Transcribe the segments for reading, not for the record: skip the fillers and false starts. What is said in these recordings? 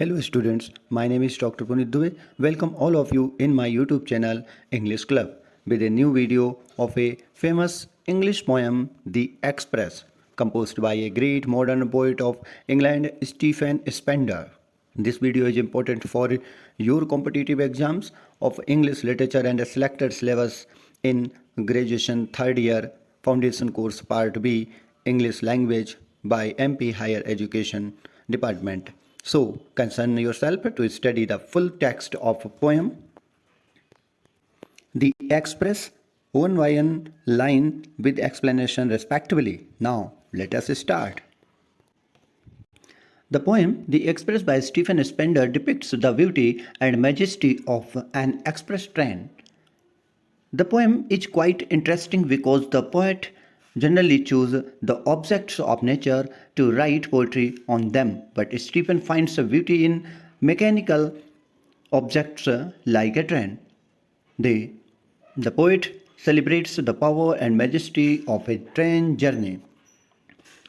Hello students, my name is Dr. Puneet Dubey. Welcome all of you in my YouTube channel English Club with a new video of a famous English poem The Express, composed by a great modern poet of England Stephen Spender. This video is important for your competitive exams of English literature and selected syllabus in graduation third year foundation course part B English language by MP Higher Education Department. So, concern yourself to study the full text of a poem. The Express, one by one line with explanation respectively. Now, let us start. The poem, The Express by Stephen Spender, depicts the beauty and majesty of an express train. The poem is quite interesting because the poet generally chooses the objects of nature to write poetry on them, but Stephen finds a beauty in mechanical objects like a train. The poet celebrates the power and majesty of a train journey.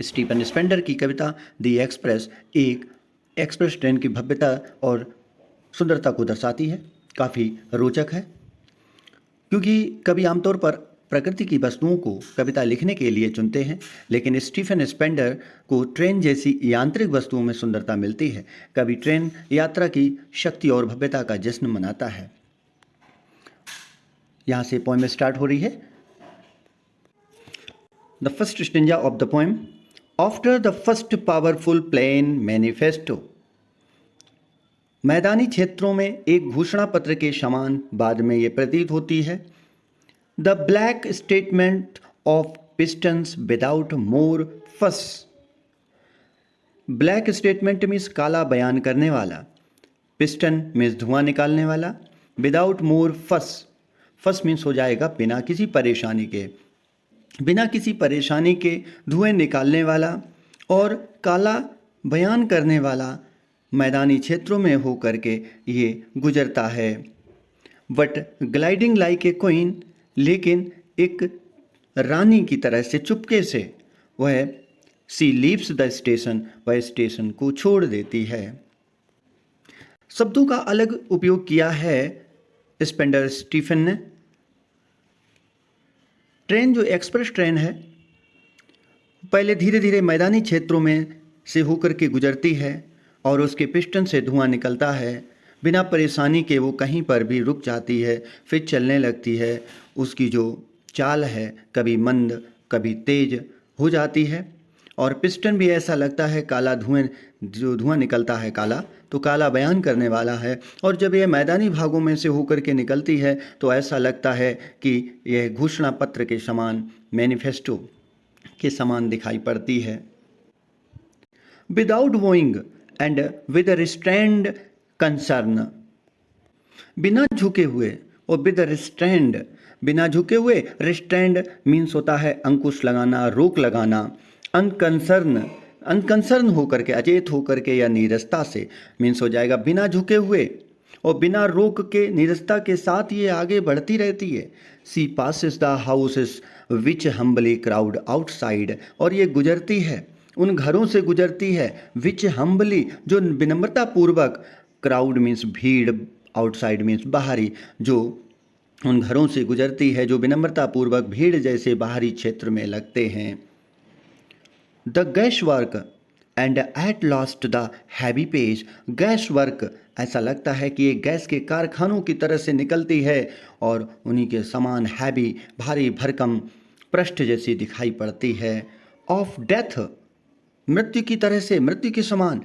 Stephen Spender की कविता the Express एक express train की भव्यता और सुंदरता को दर्शाती है। काफ़ी रोचक है क्योंकि कभी आमतौर पर प्रकृति की वस्तुओं को कविता लिखने के लिए चुनते हैं, लेकिन स्टीफन स्पेंडर को ट्रेन जैसी यांत्रिक वस्तुओं में सुंदरता मिलती है। कभी ट्रेन यात्रा की शक्ति और भव्यता का जश्न मनाता है। यहाँ से पोएम स्टार्ट हो रही है। The first stanza of the poem. After the first powerful plain manifesto. मैदानी क्षेत्रों में एक घोषणा पत्र के समान बाद में ये प्रतीत होती है। The black statement of pistons without more fuss. Black statement means काला बयान करने वाला, पिस्टन मीन्स धुआं निकालने वाला, विदाउट मोर फस, फस मीन्स हो जाएगा बिना किसी परेशानी के, बिना किसी परेशानी के धुएं निकालने वाला और काला बयान करने वाला मैदानी क्षेत्रों में हो करके ये गुजरता है। But gliding like a queen, लेकिन एक रानी की तरह से चुपके से वह सी लीव्स द स्टेशन, वह स्टेशन को छोड़ देती है। शब्दों का अलग उपयोग किया है स्पेंडर स्टीफन ने। ट्रेन जो एक्सप्रेस ट्रेन है पहले धीरे धीरे मैदानी क्षेत्रों में से होकर के गुजरती है और उसके पिस्टन से धुआं निकलता है। बिना परेशानी के वो कहीं पर भी रुक जाती है, फिर चलने लगती है। उसकी जो चाल है कभी मंद कभी तेज हो जाती है और पिस्टन भी ऐसा लगता है काला, जो धुआं निकलता है काला, तो काला बयान करने वाला है। और जब यह मैदानी भागों में से होकर के निकलती है तो ऐसा लगता है कि यह घोषणा पत्र के समान, मैनिफेस्टो के समान दिखाई पड़ती है। Without wooing and with restrained concern. बिना झुके हुए और विद रिस्ट्रेंड, बिना झुके हुए, रिस्ट्रेंड मीन्स होता है अंकुश लगाना, रोक लगाना। अनकंसर्न होकर के, अचेत होकर के या नीरसता से मीन्स हो जाएगा बिना झुके हुए और बिना रोक के, नीरसता के साथ ये आगे बढ़ती रहती है। She passes the houses which humbly crowd outside, और ये गुजरती है, उन घरों से गुजरती है, विच हम्बली जो विनम्रता पूर्वक, क्राउड मीन्स भीड़, आउटसाइड मीन्स बाहरी, जो उन घरों से गुजरती है जो विनम्रता पूर्वक भीड़ जैसे बाहरी क्षेत्र में लगते हैं। The gas work and at last the heavy page. Gas work, ऐसा लगता है कि ये गैस के कारखानों की तरह से निकलती है और उन्हीं के समान हैवी, भारी भरकम पृष्ठ जैसी दिखाई पड़ती है। ऑफ डेथ, मृत्यु की तरह से, मृत्यु के समान।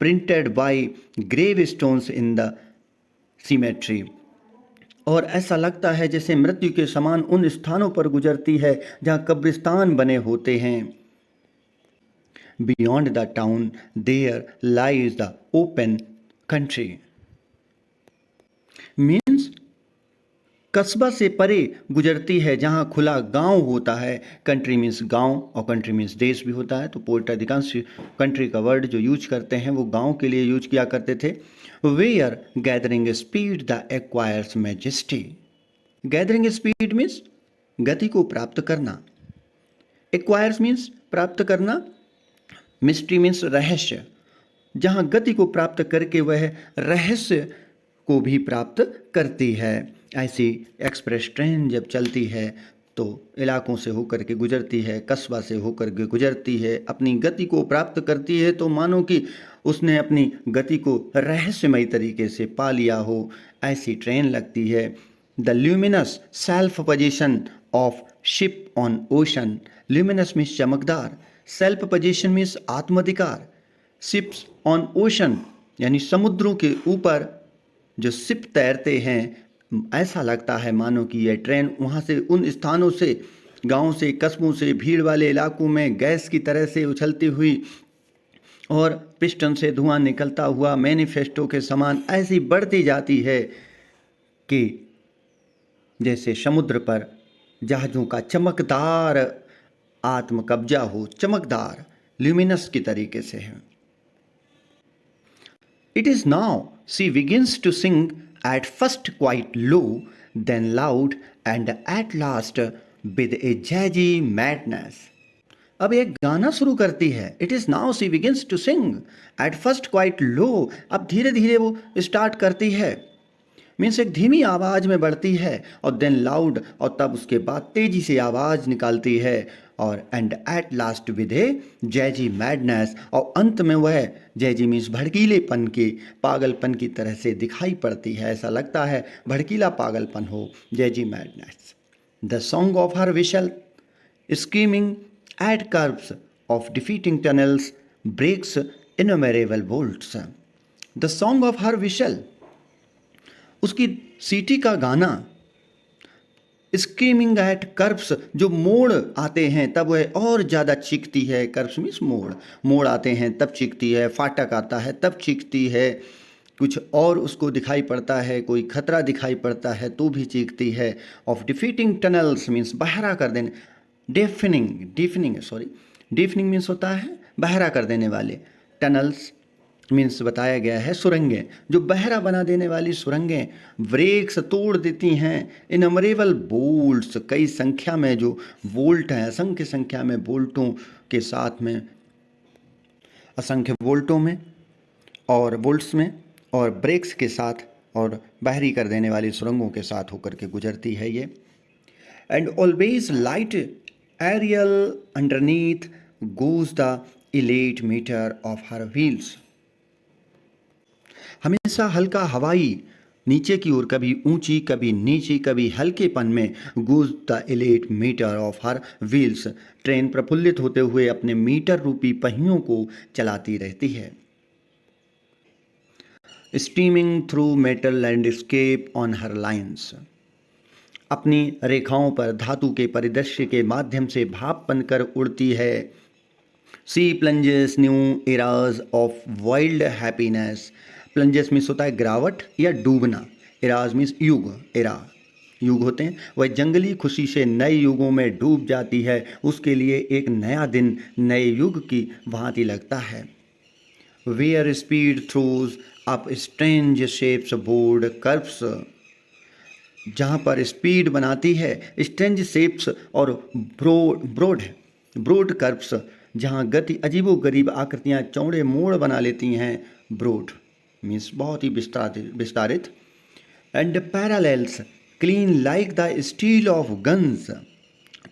Printed by grave stones in the cemetery, और ऐसा लगता है जैसे मृत्यु के समान उन स्थानों पर गुजरती है जहाँ कब्रिस्तान बने होते हैं। Beyond the town there lies the open country. Means कस्बा से परे गुजरती है जहाँ खुला गांव होता है। कंट्री मीन्स गांव और कंट्री मीन्स देश भी होता है, तो पोएट अधिकांश कंट्री का वर्ड जो यूज करते हैं वो गांव के लिए यूज किया करते थे। Where gathering speed the acquires majesty. Gathering speed means गति को प्राप्त करना, एक्वायर्स मीन्स प्राप्त करना, मिस्ट्री मीन्स रहस्य, जहाँ गति को प्राप्त करके वह रहस्य को भी प्राप्त करती है। ऐसी एक्सप्रेस ट्रेन जब चलती है तो इलाकों से होकर के गुजरती है, कस्बा से होकर के गुजरती है, अपनी गति को प्राप्त करती है तो मानो कि उसने अपनी गति को रहस्यमय तरीके से पा लिया हो, ऐसी ट्रेन लगती है। The luminous self position of ship on ocean. Luminous means चमकदार, सेल्फ पोजीशन मीन्स आत्माधिकार, शिप्स ऑन ओशन यानी समुद्रों के ऊपर जो शिप तैरते हैं, ऐसा लगता है मानो कि यह ट्रेन वहाँ से, उन स्थानों से, गांव से, कस्बों से, भीड़ वाले इलाकों में गैस की तरह से उछलती हुई और पिस्टन से धुआं निकलता हुआ मैनिफेस्टो के समान ऐसी बढ़ती जाती है कि जैसे समुद्र पर जहाज़ों का चमकदार आत्म कब्जा हो, चमकदार ल्यूमिनस की तरीके से है। It is now she begins to sing, at first quite low, then loud, and at last with a jazzy madness. अब एक गाना शुरू करती है। It is now she begins to sing, at first quite low. अब धीरे धीरे वो स्टार्ट करती है, मीन्स एक धीमी आवाज़ में बढ़ती है, और देन लाउड, और तब उसके बाद तेजी से आवाज़ निकालती है, और and at last with A jazzy madness, और अंत में वह जैजी मीन्स भड़कीलेपन के, पागलपन की तरह से दिखाई पड़ती है। ऐसा लगता है भड़कीला पागलपन हो, jazzy madness. The song of her whistle screaming at curves of deafening tunnels brakes innumerable bolts. The song of her whistle, उसकी सीटी का गाना, स्क्रीमिंग एट कर्व्स, जो मोड़ आते हैं तब वह और ज़्यादा चीखती है। कर्व्स मीन्स मोड़, मोड़ आते हैं तब चीखती है, फाटक आता है तब चीखती है, कुछ और उसको दिखाई पड़ता है, कोई खतरा दिखाई पड़ता है तो भी चीखती है। ऑफ डिफीटिंग टनल्स मीन्स बहरा कर देने, डीफनिंग मीन्स होता है बहरा कर देने वाले, टनल्स मीन्स बताया गया है सुरंगें, जो बहरा बना देने वाली सुरंगें, ब्रेक्स तोड़ देती हैं, इनमरेबल बोल्ट्स, कई संख्या में जो वोल्ट हैं, असंख्य संख्या में बोल्टों के साथ में, असंख्य वोल्टों में और वोल्ट्स में और ब्रेक्स के साथ और बहरी कर देने वाली सुरंगों के साथ होकर के गुजरती है ये। And always light aerial underneath goes the elate metre of her wheels. हमेशा हल्का हवाई नीचे की ओर, कभी ऊंची कभी नीची, कभी हल्केपन में, goes the elate metre of her wheels, train प्रफुल्लित होते हुए अपने मीटर रूपी पहियों को चलाती रहती है। Steaming through metal landscape on her lines, अपनी रेखाओं पर धातु के परिदृश्य के माध्यम से भाप बनकर उड़ती है। She plunges new eras of wild happiness. Plunges means होता है गिरावट या डूबना, एराज मीन्स युग, एरा युग होते हैं, वह जंगली खुशी से नए युगों में डूब जाती है। उसके लिए एक नया दिन नए युग की भांति लगता है। Where speed throws up strange shapes broad curves, जहाँ पर स्पीड बनाती है स्ट्रेंज शेप्स और ब्रोड कर्व्स, जहाँ गति अजीबोगरीब आकृतियाँ चौड़े मोड़ बना लेती हैं। ब्रोड मीन्स बहुत ही विस्तारित। And parallels clean like the steel of guns,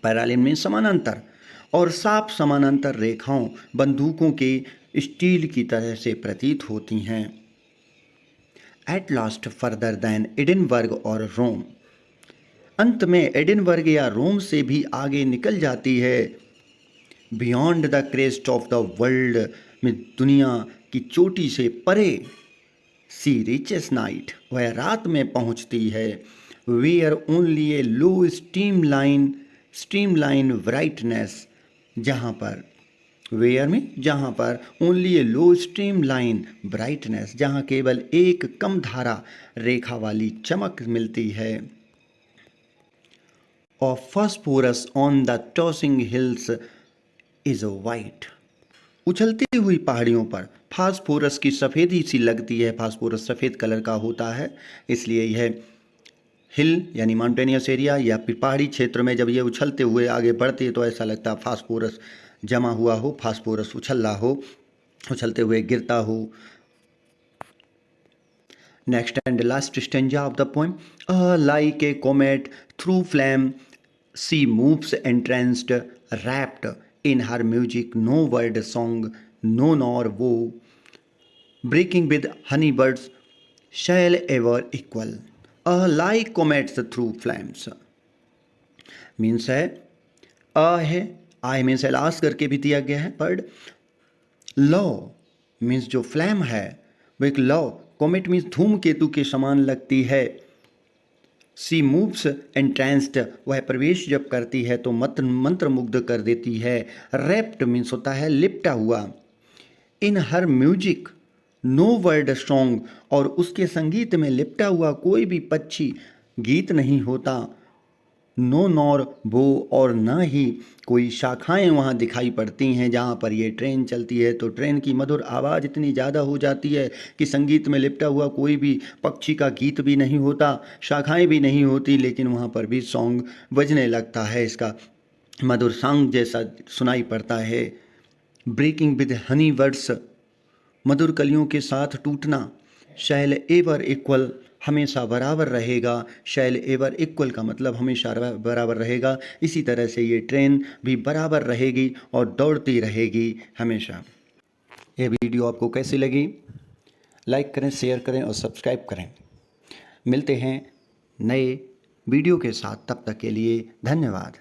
parallel means समानांतर, और साफ समानांतर रेखाओं बंदूकों के स्टील की तरह से प्रतीत होती हैं। At last further than Edinburgh और रोम, अंत में एडिनबर्ग या रोम से भी आगे निकल जाती है। Beyond the crest of the world, में दुनिया की चोटी से परे। सी रीचेस नाइट, वह रात में पहुंचती है। Where only a low streamline brightness, जहाँ पर वेयर में जहाँ पर only a low streamline brightness, जहाँ केवल एक कम धारा रेखा वाली चमक मिलती है। Of phosphorus on the tossing hills is white, उछलती हुई पहाड़ियों पर फास्फोरस की सफ़ेदी सी लगती है। फास्फोरस सफ़ेद कलर का होता है, इसलिए यह हिल यानी माउंटेनियस एरिया या पहाड़ी क्षेत्र में जब ये उछलते हुए आगे बढ़ती है तो ऐसा लगता है फास्फोरस जमा हुआ हो, फास्फोरस उछल रहा हो। उछलते हुए गिरता हो। Next and last stanza of the poem, like a comet through flame she moves entranced wrapped in her music, no bird song no nor bough, breaking with honey birds shall ever equal, like comets through flames। Means है है, I means है last करके भी दिया गया है, पर लौ means जो फ्लैम है वो एक लौ, कोमेट मीन्स धूमकेतु के समान लगती है। सी मूव्स एंट्रेंस्ड, वह प्रवेश जब करती है तो मंत्र मुग्ध कर देती है। रैप्ट मीन्स होता है लिपटा हुआ। इन her music no bird song, और उसके संगीत में लिपटा हुआ कोई भी पक्षी गीत नहीं होता। नो नॉर वो, और न ही कोई शाखाएं वहाँ दिखाई पड़ती हैं। जहाँ पर ये ट्रेन चलती है तो ट्रेन की मधुर आवाज़ इतनी ज़्यादा हो जाती है कि संगीत में लिपटा हुआ कोई भी पक्षी का गीत भी नहीं होता, शाखाएं भी नहीं होती, लेकिन वहाँ पर भी सॉन्ग बजने लगता है, इसका मधुर सॉन्ग जैसा सुनाई पड़ता है। ब्रेकिंग विद हनी वर्ड्स, मधुर कलियों के साथ टूटना। शैल एवर इक्वल, हमेशा बराबर रहेगा। शैल एवर इक्वल का मतलब हमेशा बराबर रहेगा। इसी तरह से ये ट्रेन भी बराबर रहेगी और दौड़ती रहेगी हमेशा। ये वीडियो आपको कैसी लगी? लाइक करें, शेयर करें और सब्सक्राइब करें। मिलते हैं नए वीडियो के साथ, तब तक के लिए धन्यवाद।